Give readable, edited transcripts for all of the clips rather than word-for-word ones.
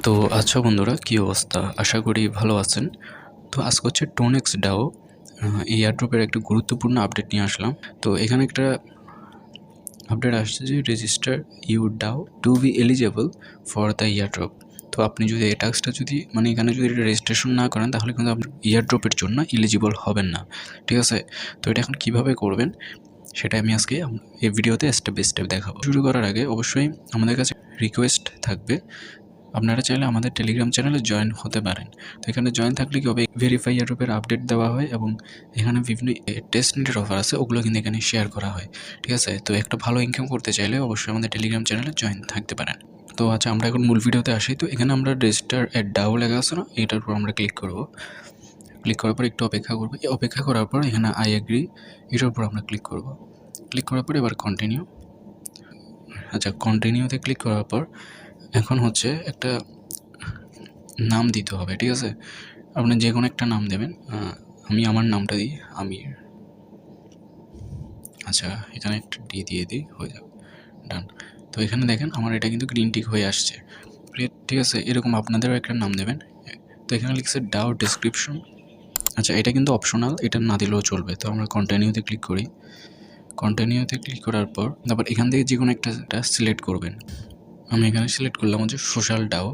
তো আচ্ছা বন্ধুরা, কী অবস্থা? আশা করি ভালো আছেন। তো আজকে হচ্ছে টোনেক্স ডাও এই এয়ারড্রপের একটা গুরুত্বপূর্ণ আপডেট নিয়ে আসলাম। তো এখানে একটা আপডেট আসছে যে register you do to be eligible for the airdrop. তো আপনি যদি এই টাস্কটা এখানে যদি রেজিস্ট্রেশন না করেন তাহলে কিন্তু আপনি এয়ারড্রপের জন্য এলিজিবল হবেন না, ঠিক আছে? তো এটা এখন কীভাবে করবেন সেটা আমি আজকে এই ভিডিওতে স্টেপ বাই স্টেপ দেখাবো। শুরু করার আগে অবশ্যই আমাদের কাছে রিকোয়েস্ট থাকবে, আপনারা চাইলে আমাদের টেলিগ্রাম চ্যানেলে জয়েন হতে পারেন। তো এখানে জয়েন থাকলে কী হবে, ভেরিফাই এয়ারড্রপের আপডেট দেওয়া হয় এবং এখানে বিভিন্ন টেস্ট নেটের অফার আছে, ওগুলো কিন্তু এখানে শেয়ার করা হয়, ঠিক আছে? তো একটা ভালো ইনকাম করতে চাইলে অবশ্যই আমাদের টেলিগ্রাম চ্যানেলে জয়েন থাকতে পারেন। তো আচ্ছা, আমরা এখন মূল ভিডিওতে আসি। তো এখানে আমরা রেজিস্টার এট ডাও লেখা আছে না, এটার উপর আমরা ক্লিক করব। ক্লিক করার পর একটু অপেক্ষা করবো। অপেক্ষা করার পর এখানে আই এগ্রি, এটার উপর আমরা ক্লিক করব। ক্লিক করার পর এবার কন্টিনিউ। আচ্ছা, কন্টিনিউতে ক্লিক করার পর এখন হচ্ছে একটা নাম দিতে হবে, ঠিক আছে? আপনি যে কোনো একটা নাম দেবেন। আমি আমার নামটা দিই, আমির। আচ্ছা, এখানে একটা দিয়ে দিই, হয়ে যাবে, ডান। তো এখানে দেখেন আমার এটা কিন্তু গ্রিন টিক হয়ে আসছে, ঠিক আছে? এরকম আপনাদেরও একটা নাম দেবেন। তো এখানে লিখছে ডাও ডেসক্রিপশন। আচ্ছা, এটা কিন্তু অপশনাল, এটা না দিলেও চলবে। তো আমরা কন্টিনিউতে ক্লিক করি। কন্টিনিউতে ক্লিক করার পর তারপর এখান থেকে যে কোনো একটা সিলেক্ট করবেন। আমি এখানে সিলেক্ট করলাম হচ্ছে সোশ্যাল ডাও,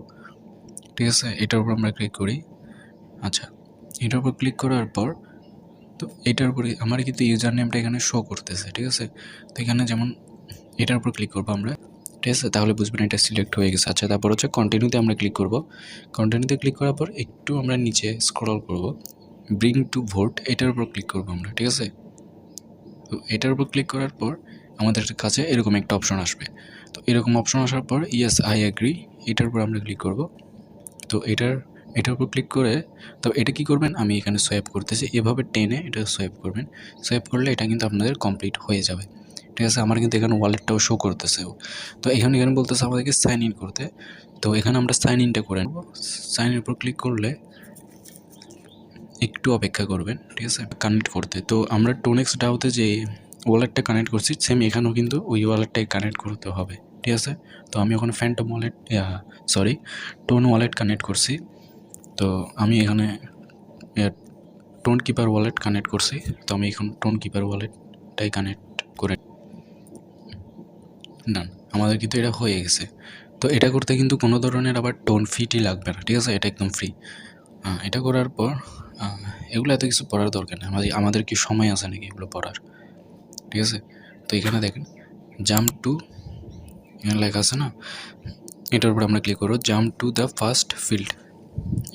ঠিক আছে? এটার উপর আমরা ক্লিক করি। আচ্ছা, এটার উপর ক্লিক করার পর তো এটার উপরে আমার কিন্তু ইউজার নেমটা এখানে শো করতেছে, ঠিক আছে? তো এখানে যেমন এটার উপর ক্লিক করবো আমরা, ঠিক আছে? তাহলে বুঝবেন এটা সিলেক্ট হয়ে গেছে। আচ্ছা, তারপর হচ্ছে কন্টিনিউতে আমরা ক্লিক করব। কন্টিনিউতে ক্লিক করার পর একটু আমরা নিচে স্ক্রল করব, ব্রিং টু ভোট, এটার উপর ক্লিক করবো আমরা, ঠিক আছে? তো এটার উপর ক্লিক করার পর আমাদের কাছে এরকম একটা অপশন আসবে। তো এরকম অপশন আসার পর ইয়েস আই এগ্রি, এটার উপর আমরা ক্লিক করব। তো এটার উপর ক্লিক করে তো এটা কী করবেন, আমি এখানে সোয়াইপ করতেছি, এভাবে টেনে এটা সোয়াইপ করবেন। সোয়াইপ করলে এটা কিন্তু আপনাদের কমপ্লিট হয়ে যাবে, ঠিক আছে? আমার কিন্তু এখানে ওয়ালেটটাও শো করতেছে। তো এখানে বলতেছে আমাদেরকে সাইন ইন করতে। তো এখানে আমরা সাইন ইনটা করে নেব। সাইন ইন উপর ক্লিক করলে একটু অপেক্ষা করবেন, ঠিক আছে, কানেক্ট করতে। তো আমরা টোনেক্স ডাওতে যে ওয়ালেটটা কানেক্ট করছি সেম এখানেও কিন্তু ওই ওয়ালেটটাই কানেক্ট করতে হবে, ঠিক আছে? তো আমি এখন Phantom wallet tone wallet connect করছি। তো আমি এখানে টোন কিপার ওয়ালেট কানেক্ট করছি। তো আমি এখন টোন কিপার ওয়ালেটটাই কানেক্ট করে ডান। আমাদের কিন্তু এটা হয়ে গেছে। তো এটা করতে কিন্তু কোনো ধরনের আবার টোন ফিটি লাগবে না, ঠিক আছে? এটা একদম ফ্রি। এটা করার পর এগুলো এত কিছু পড়ার দরকার নেই, আমাদের কি সময় আছে নাকি এগুলো পড়ার, ঠিক আছে? তো এখানে দেখেন জাম্প টু, এখানে লেখা আছে না, এটার উপর আমরা ক্লিক করব। Jump to the first field,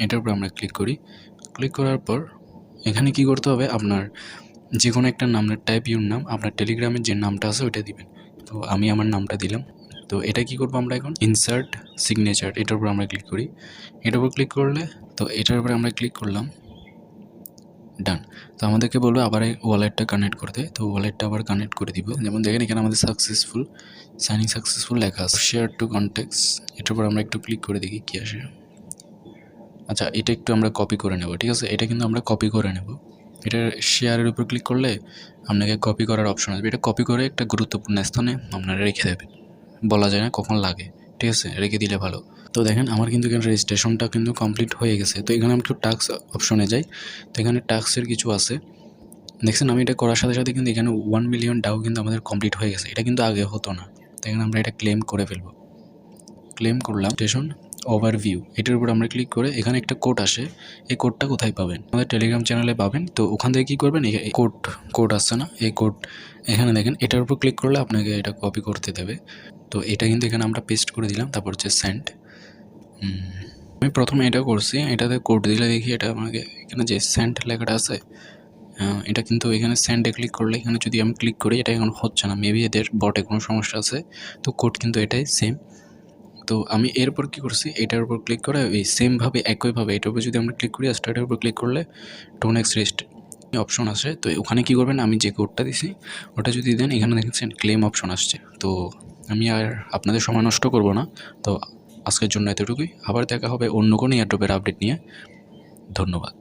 এটার উপর আমরা ক্লিক করি। ক্লিক করার পর এখানে কি করতে হবে, আপনার যে কোনো একটা নামের টাইপ ইউর নাম, আপনার টেলিগ্রামের যে নামটা আছে ওইটা দিবেন। তো আমি আমার নামটা দিলাম। তো এটা কি করবো আমরা এখন, ইনসার্ট সিগনেচার, এটার উপর আমরা ক্লিক করি। এটার উপর ক্লিক করলে তো এটার উপরে আমরা ক্লিক করলাম, ডান। তো আমাদেরকে বলবো আবার এই ওয়ালেটটা কানেক্ট করতে। তো ওয়ালেটটা আবার কানেক্ট করে দিব। যেমন দেখেন এখানে আমাদের সাকসেসফুল, সাইনিং সাকসেসফুল লেখা আছে। শেয়ার টু কন্ট্যাক্টস, এটার উপর আমরা একটু ক্লিক করে দেখি কী আসে। আচ্ছা, এটা একটু আমরা কপি করে নেব, ঠিক আছে? এটা কিন্তু আমরা কপি করে নেব। এটা শেয়ারের উপর ক্লিক করলে আপনাকে কপি করার অপশন আসবে। এটা কপি করে একটা গুরুত্বপূর্ণ স্থানে আপনারা রেখে দেবেন, বলা যায় না কখন লাগে, ঠিক আছে? রেখে দিলে ভালো। তো দেখেন আমার কিন্তু এখানে রেজিস্ট্রেশনটা কিন্তু কমপ্লিট হয়ে গেছে। তো এখানে আমি একটু টাস্ক অপশনে যাই। তো এখানে টাস্কের কিছু আছে, দেখছেন? আমি এটা করার সাথে সাথে কিন্তু এখানে 1 মিলিয়ন ডাও কিন্তু আমাদের কমপ্লিট হয়ে গেছে। এটা কিন্তু আগে হতো না। তো এখানে আমরা এটা ক্লেম করে ফেলবো। ক্লেম করলাম। স্টেশন ওভারভিউ, এটার উপর আমরা ক্লিক করে এখানে একটা কোড আসে। এই কোডটা কোথায় পাবেন, আমাদের টেলিগ্রাম চ্যানেলে পাবেন। তো ওখান থেকে কী করবেন, এই কোড আসছে না, এই কোড এখানে দেখেন, এটার উপর ক্লিক করলে আপনাকে এটা কপি করতে দেবে। তো এটা কিন্তু এখানে আমরা পেস্ট করে দিলাম। তারপর হচ্ছে সেন্ড। আমি প্রথমে এটা করছি, এটাতে কোড দিলে দেখি এটা আমাকে এখানে যে সেন্ড লেখাটা আছে, এটা কিন্তু এখানে সেন্ডে ক্লিক করলে এখানে যদি আমি ক্লিক করি এটা এখন হচ্ছে না, মেবি এদের বটে কোনো সমস্যা আছে। তো কোড কিন্তু এটাই সেম। তো আমি এরপর কী করছি, এটার উপর ক্লিক করে এই সেমভাবে একইভাবে এটার উপর যদি আমরা ক্লিক করি, স্টার্টের উপর ক্লিক করলে টোনেক্স রেস্ট অপশন আসে। তো ওখানে কী করবেন, আমি যে কোডটা দিছি ওটা যদি দেন, এখানে দেখেছেন ক্লেম অপশন আসছে। তো আমি আর আপনাদের সময় নষ্ট করব না। তো আজকের জন্য এতটুকুই। আবার দেখা হবে অন্য কোনো এয়ারড্রপের আপডেট নিয়ে। ধন্যবাদ।